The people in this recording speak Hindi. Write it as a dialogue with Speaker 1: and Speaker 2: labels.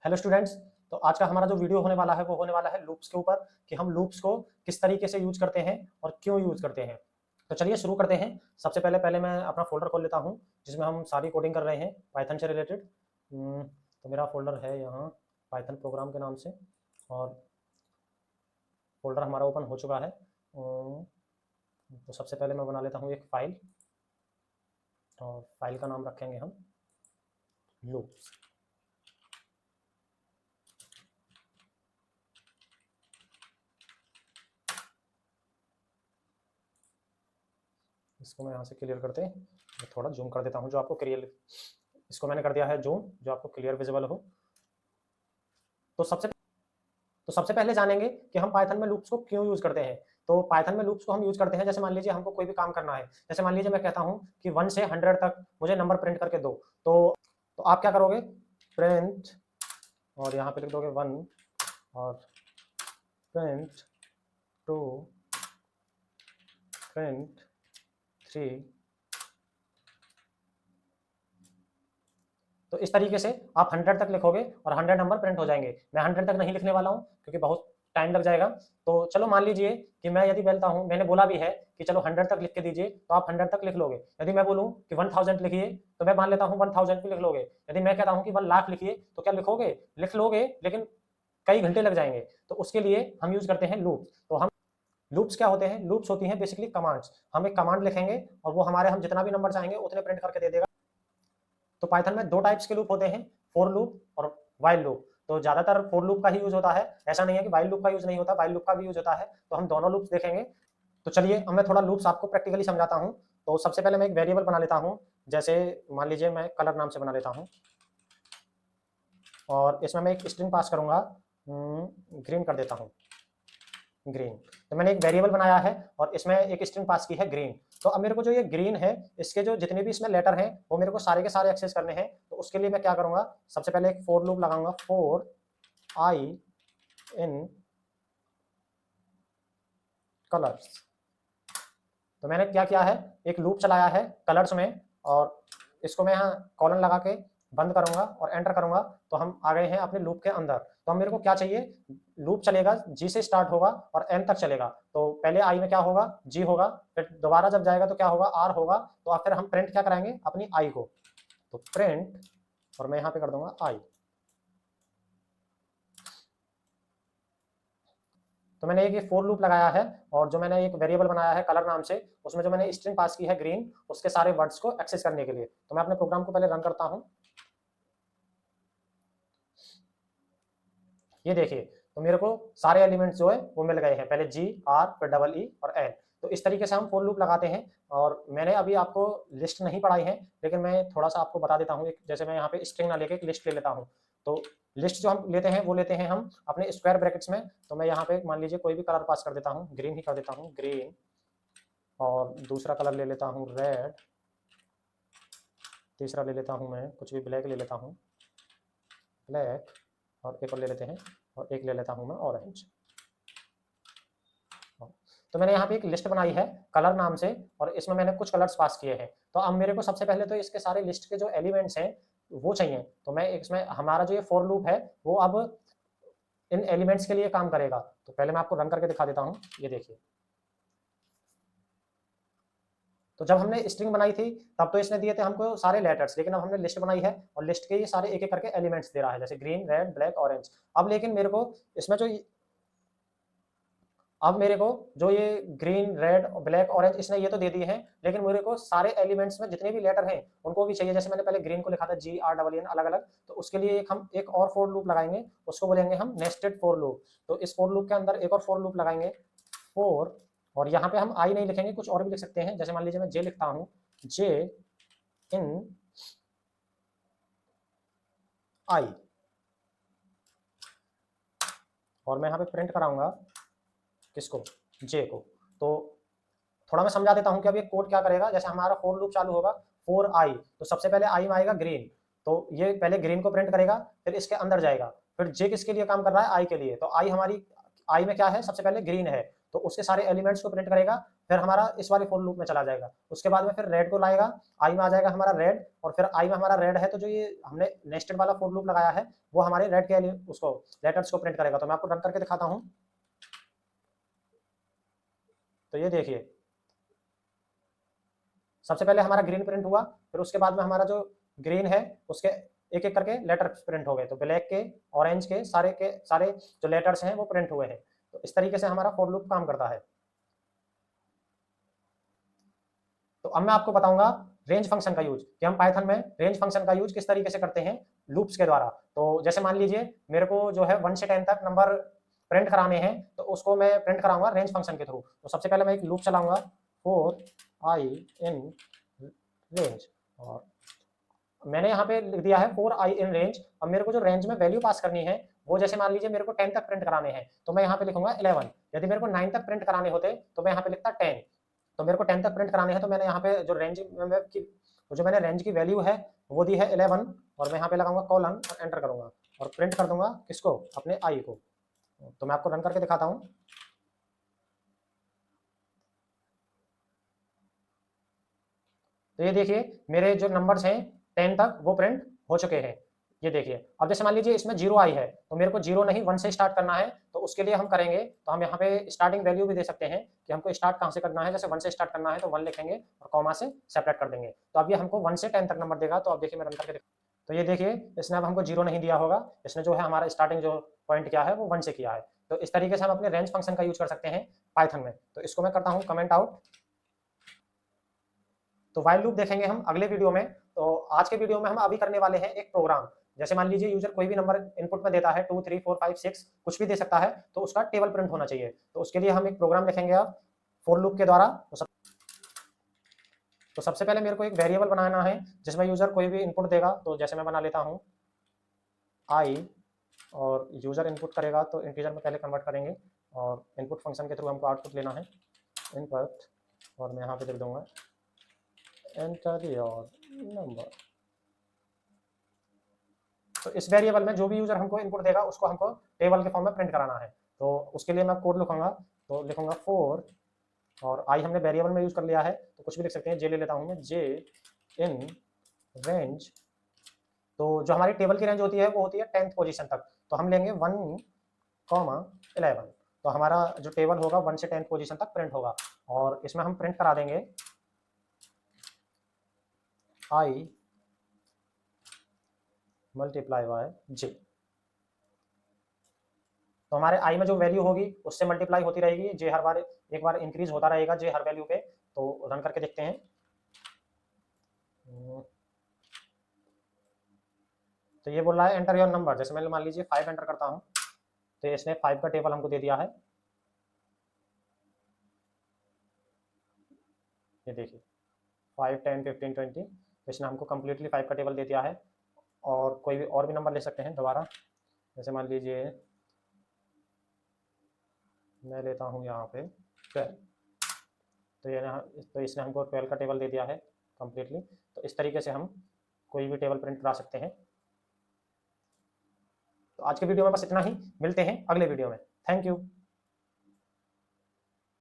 Speaker 1: Hello students. तो आज का हमारा जो वीडियो होने वाला है वो होने वाला है लूप्स के ऊपर कि हम लूप्स को किस तरीके से यूज करते हैं और क्यों यूज करते हैं। तो चलिए शुरू करते हैं। सबसे पहले पहले मैं अपना फोल्डर खोल लेता हूं जिसमें हम सारी कोडिंग कर रहे हैं पाइथन से रिलेटेड। तो मेरा फोल्डर है यहाँ पाइथन प्रोग्राम के नाम से और फोल्डर हमारा ओपन हो चुका है। तो सबसे पहले मैं बना लेता हूँ एक फाइल और फाइल का नाम रखेंगे हम लूप्स। इसको मैं यहाँ से क्लियर करते हैं, थोड़ा जूम कर देता हूँ जो आपको क्लियर, इसको मैंने कर दिया है जूम जो आपको क्लियर विजिबल हो। तो सबसे पहले जानेंगे कि हम पाइथन में लूप्स को क्यों यूज करते हैं। तो पाइथन में लूप्स को हम यूज करते हैं, जैसे मान लीजिए हमको कोई भी काम करना है, जैसे मान लीजिए मैं कहता हूँ कि 1 से 100 तक मुझे नंबर प्रिंट करके दो। तो आप क्या करोगे, प्रिंट और यहाँ पे लिख दोगे 1 और प्रिंट 2 प्रिंट 3। तो इस तरीके से आप 100 तक लिखोगे और 100 नंबर प्रिंट हो जाएंगे। मैं 100 तक नहीं लिखने वाला हूँ क्योंकि बहुत टाइम लग जाएगा। तो चलो मान लीजिए कि मैं यदि बोलता हूँ, मैंने बोला भी है कि चलो 100 तक लिख के दीजिए, तो आप 100 तक लिख लोगे। यदि मैं बोलूँ कि 1000 लिखिए तो मैं मान लेता हूँ 1000 भी लिख लोगे। यदि मैं कहता हूँ कि 1 लाख लिखिए तो क्या लिखोगे, लिख लोगे, लेकिन कई घंटे लग जाएंगे। तो उसके लिए हम यूज करते हैं लूप्स। तो हम लूप्स क्या होते हैं, लूप्स होती हैं बेसिकली कमांड्स। हम एक कमांड लिखेंगे और वो हमारे हम जितना भी नंबर चाहेंगे उतने प्रिंट करके दे देगा। तो पाइथन में 2 टाइप्स के लूप होते हैं, फॉर लूप और वाइल लूप। तो ज्यादातर फॉर लूप का ही यूज होता है, ऐसा नहीं है कि वाइल लूप का यूज नहीं होता, वाइल लूप का भी यूज होता है। तो हम दोनों लूप्स देखेंगे। तो चलिए अब मैं थोड़ा लूप्स आपको प्रैक्टिकली समझाता हूँ। तो सबसे पहले मैं एक वेरिएबल बना लेता हूँ, जैसे मान लीजिए मैं कलर नाम से बना लेता हूँ और इसमें मैं एक स्ट्रिंग पास करूंगा, ग्रीन कर देता हूँ, ग्रीन। तो मैंने एक वेरिएबल बनाया है और इसमें एक स्ट्रिंग पास की है ग्रीन। तो अब मेरे को जो ये ग्रीन है इसके जो जितने भी इसमें लेटर हैं वो मेरे को सारे के सारे एक्सेस करने हैं। तो उसके लिए मैं क्या करूंगा, सबसे पहले एक फॉर लूप लगाऊंगा, फॉर आई इन कलर्स। तो मैंने क्या किया है, एक लूप चलाया है कलर्स में और इसको मैं यहाँ कॉलन लगा के बंद करूंगा और एंटर करूंगा। तो हम आ गए हैं अपने लूप के अंदर। तो हम मेरे को क्या चाहिए, लूप चलेगा जी से स्टार्ट होगा और एन तक चलेगा। तो पहले आई में क्या होगा, जी होगा, फिर दोबारा जब जाएगा तो क्या होगा, आर होगा। तो फिर हम प्रिंट क्या कराएंगे, अपनी आई को। तो प्रिंट और मैं यहाँ पे कर दूंगा आई। तो मैंने एक फॉर लूप लगाया है और जो मैंने एक वेरिएबल बनाया है कलर नाम से, उसमें जो मैंने स्ट्रिंग पास की है ग्रीन, उसके सारे वर्ड्स को एक्सेस करने के लिए। तो मैं अपने प्रोग्राम को पहले रन करता हूं। ये देखिए, तो मेरे को सारे एलिमेंट्स जो है वो मिल गए हैं, पहले जी, आर, फिर डबल ई और एन। तो इस तरीके से हम फॉर लूप लगाते हैं। और मैंने अभी आपको लिस्ट नहीं पढ़ाई है, लेकिन मैं थोड़ा सा आपको बता देता हूँ। जैसे मैं यहाँ पे स्ट्रिंग ना लेके एक लिस्ट ले लेता हूँ। तो लिस्ट जो हम लेते हैं वो लेते हैं हम अपने स्क्वायर ब्रैकेट्स में। तो मैं यहाँ पे मान लीजिए कोई भी कलर पास कर देता हूँ, ग्रीन ही कर देता हूँ, ग्रीन। और दूसरा कलर ले लेता हूँ रेड, तीसरा ले लेता हूँ मैं कुछ भी ब्लैक ले लेता हूँ, ब्लैक। और एक और ले लेते हैं और एक ले लेता हूँ मैं ऑरेंज। तो मैंने यहाँ पे एक लिस्ट बनाई है कलर नाम से और इसमें मैंने कुछ कलर्स पास किए हैं। तो अब मेरे को सबसे पहले तो इसके सारे लिस्ट के जो एलिमेंट्स हैं वो चाहिए। तो मैं इसमें हमारा जो ये फॉर लूप है वो अब इन एलिमेंट्स के लिए काम करेगा। तो पहले मैं आपको रन करके दिखा देता हूँ, ये देखिए। तो जब हमने स्ट्रिंग बनाई थी तब तो इसने दिए थे हमको सारे लेटर्स, लेकिन अब हमने लिस्ट बनाई है और लिस्ट के ये सारे एक एक करके एलिमेंट्स दे रहा है, जैसे ग्रीन, रेड, ब्लैक, ऑरेंज। अब लेकिन मेरे को इसमें जो ये ग्रीन, रेड, ब्लैक, ऑरेंज इसने ये तो दे दिए हैं, लेकिन मेरे को सारे एलिमेंट्स में जितने भी लेटर हैं उनको भी चाहिए। जैसे मैंने पहले ग्रीन को लिखा था जी, आर, डबल एन, अलग अलग। तो उसके लिए हम एक और फॉर लूप लगाएंगे, उसको बोलेंगे हम नेस्टेड फॉर लूप। तो इस फॉर लूप के अंदर एक और फॉर लूप लगाएंगे, फॉर। और यहाँ पे हम आई नहीं लिखेंगे, कुछ और भी लिख सकते हैं। जैसे मान लीजिए मैं जे लिखता हूँ, जे इन आई। और मैं यहाँ पे प्रिंट कराऊंगा किसको, जे को। तो थोड़ा मैं समझा देता हूँ कि अब ये कोड क्या करेगा। जैसे हमारा फॉर लूप चालू होगा, फॉर आई, तो सबसे पहले आई में आएगा ग्रीन। तो ये पहले ग्रीन को प्रिंट करेगा, फिर इसके अंदर जाएगा, फिर जे किसके लिए काम कर रहा है, आई के लिए। तो आई हमारी, आई में क्या है, सबसे पहले ग्रीन है। तो उसके सारे एलिमेंट्स को प्रिंट करेगा, फिर हमारा इस वाले फॉर लूप में चला जाएगा। उसके बाद में फिर रेड को लाएगा, आई में आ जाएगा हमारा रेड, और फिर आई में हमारा रेड है तो जो ये हमने नेस्टेड वाला फॉर लूप लगाया है वो हमारे रेड के उसको लेटर्स को प्रिंट करेगा। तो मैं आपको रन करके दिखाता हूँ। तो ये देखिए, सबसे पहले हमारा ग्रीन प्रिंट हुआ, फिर उसके बाद में हमारा जो ग्रीन है उसके एक एक करके लेटर प्रिंट हो गए। तो ब्लैक के, ऑरेंज के सारे जो लेटर्स हैं वो प्रिंट हुए हैं। तो इस तरीके से हमारा फॉर लूप काम करता है। तो अब मैं आपको बताऊंगा रेंज फंक्शन का यूज, कि हम पाइथन में रेंज फंक्शन का यूज किस तरीके से करते हैं लूप्स के द्वारा। तो जैसे मान लीजिए मेरे को जो है 1 से 10 तक नंबर प्रिंट कराने हैं, तो उसको मैं प्रिंट कराऊंगा रेंज फंक्शन के थ्रू। तो सबसे पहले मैं एक लूप चलाऊंगा, फॉर आई इन रेंज, और मैंने यहाँ पे लिख दिया है फॉर आई इन रेंज। अब मेरे को जो रेंज में वैल्यू पास करनी है वो, जैसे मान लीजिए मेरे को 10 तक प्रिंट कराने हैं, तो मैं यहाँ पे लिखूंगा 11। यदि मेरे को 9 तक प्रिंट कराने होते तो मैं यहाँ पे लिखता 10। तो मेरे को 10 तक प्रिंट कराने हैं, तो मैंने यहाँ पे जो रेंज की जो मैंने रेंज की वैल्यू है वो दी है 11, और मैं यहाँ पे लगाऊंगा कॉलन और एंटर करूंगा और प्रिंट कर दूंगा किसको, अपने आई को। तो मैं आपको रन करके दिखाता हूँ। तो ये देखिए मेरे जो नंबर्स हैं 10 तक वो प्रिंट हो चुके हैं। ये देखिए, अब जैसे मान लीजिए इसमें 0 आई है, तो मेरे को 0 नहीं 1 से स्टार्ट करना है। तो उसके लिए हम करेंगे, तो हम यहाँ पे स्टार्टिंग वैल्यू भी दे सकते हैं कि हमको स्टार्ट कहाँ से करना है। जैसे 1 से स्टार्ट करना है तो 1 लिखेंगे और कॉमा से सेपरेट कर देंगे। तो अब ये हमको 1 से 10 तक नंबर देगा। तो अब देखिए मैं रन करके तो ये देखिए इसने अब हमको 0 नहीं दिया होगा, इसने जो है हमारा स्टार्टिंग जो पॉइंट किया है वो 1 से किया है। तो इस तरीके से हम अपने रेंज फंक्शन का यूज कर सकते हैं पाइथन में। तो इसको मैं करता हूँ कमेंट आउट। तो व्हाइल लूप देखेंगे हम अगले वीडियो में। तो आज के वीडियो में हम अभी करने वाले हैं एक प्रोग्राम। जैसे मान लीजिए यूजर कोई भी नंबर इनपुट में देता है 2 3 4 5 6 कुछ भी दे सकता है, तो उसका टेबल प्रिंट होना चाहिए। तो उसके लिए हम एक प्रोग्राम लिखेंगे अब फॉर लूप के द्वारा। तो सबसे पहले मेरे को एक वेरिएबल बनाना है जिसमें यूजर कोई भी इनपुट देगा। तो जैसे मैं बना लेता हूँ आई, और यूजर इनपुट करेगा तो इंटीजर में पहले कन्वर्ट करेंगे, और इनपुट फंक्शन के थ्रू हमको आउटपुट लेना है इनपुट, और मैं यहाँ पे लिख दूंगा एंटर योर नंबर। तो इस वेरिएबल में जो भी यूजर हमको इनपुट देगा उसको हमको टेबल के फॉर्म में प्रिंट कराना है। तो उसके लिए मैं कोड लिखूंगा, तो लिखूंगा फॉर, और आई हमने वेरिएबल में यूज कर लिया है तो कुछ भी लिख सकते हैं। जे ले लेता हूँ मैं, जे इन रेंज। तो जो हमारी टेबल की रेंज होती है वो होती है 10th पोजीशन तक। तो हम लेंगे 1, 11। तो हमारा जो टेबल होगा 1 से 10th पोजीशन तक प्रिंट होगा, और इसमें हम प्रिंट करा देंगे आई मल्टीप्लाई बाय जे। तो हमारे आई में जो वैल्यू होगी उससे मल्टीप्लाई होती रहेगी, जे हर बार एक बार इंक्रीज होता रहेगा जे हर वैल्यू पे। तो रन करके देखते हैं। तो ये बोल रहा है एंटर योर नंबर। जैसे मैं मान लीजिए 5 एंटर करता हूँ, तो इसने 5 का टेबल हमको दे दिया है। ये देखिए 5 10 15 20, तो इसने हमको कम्प्लीटली 5 का टेबल दे दिया है। और कोई भी और भी नंबर ले सकते हैं दोबारा। जैसे मान लीजिए मैं लेता हूँ यहाँ पे 12, तो ये तो इसने हमको 12 का टेबल दे दिया है कम्प्लीटली। तो इस तरीके से हम कोई भी टेबल प्रिंट करा सकते हैं। तो आज के वीडियो में बस इतना ही, मिलते हैं अगले वीडियो में। Thank you.